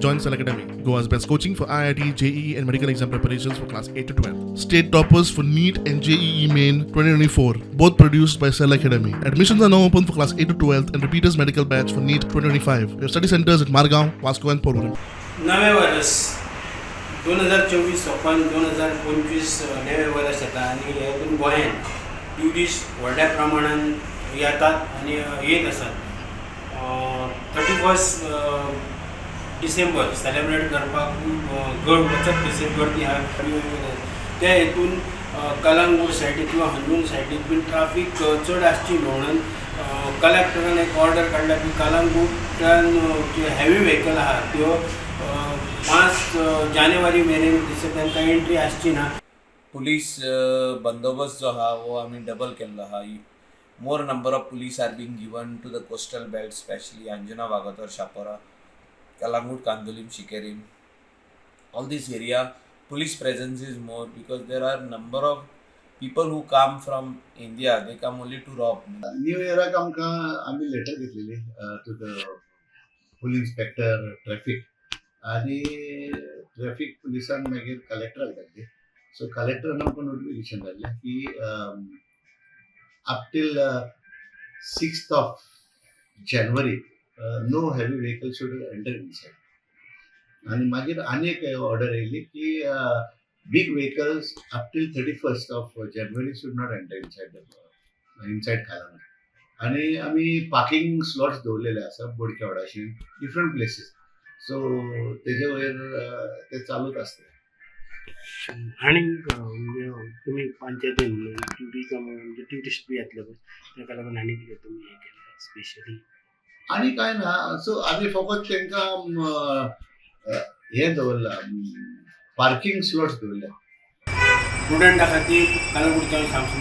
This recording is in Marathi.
Join Cell Academy, Goa's best coaching for IIT, JEE and medical exam preparations for class 8 to 12. State toppers for NEET and JEE Main 2024, both produced by Cell Academy. Admissions are now open for class 8 to 12 and repeaters medical batch for NEET 2025. We have study centers at Margao, Vasco and Porvorim. नवे वर्स 2024 ओपन 2025 नवे वर्स येता आनी हेतून गोंयांत ट्युरिस्ट व्हडल्या प्रमाणान येतात आनी येत आसात. 31 डिसेंबर सेलेब्रेट करपाक खूब वचत थंयसर गर्दी आहा. त्या हेतून कलंगूट सायडीक किंवा हंदूंग सायडीक बीन ट्राफीक चड आसची न्हू म्हणून कलेक्टरान एक ऑर्डर काडला की कलंगूटान जे हेवी व्हेकल आहा त्यो 5 जानेवारी मेरेन थंयसर तांकां एंट्री आसची ना. पुलीस बंदोबस्त जो आहा वो आमी डबल केल्लो आहा. More number of police are being given to the coastal belt, especially Anjuna, Vagator, Shapora, Calangute-Candolim, Shikerim. All this area, police presence is more because there are number of people who come from India. They come only to rob. New Year आम्ही लेटर घेतलेली to the full inspector traffic आणि ट्रॅफिक पुलिसान मागीर कलेक्टराक धाडली. सो कलेक्टरान आमकां नोटिफिकेशन धाडलें की up till 6th of January no heavy vehicle should enter inside. आणि मागीर आनी एक ऑर्डर येयली की big vehicles up till 31st of January should not enter inside Calangute. आणि आमी पार्किंग स्लॉट्स दवरलेले आसा बोडक्या वाडाशी डिफरंट प्लेसीस. सो तेजे वयर ते चालूच आसता. आणि तुम्ही पंचायतीन ट्युरिझम म्हणजे ट्युरिस्ट बी येतले पळय ताका लागून आनी कितें तुमी हें केलें स्पेशली? आणि काय ना, सो आमी फकत तांकां हें दवरला पार्किंग स्लॉट्स दवरल्या. स्टुडंटा खातीर कलंगूटच्यान सांगसून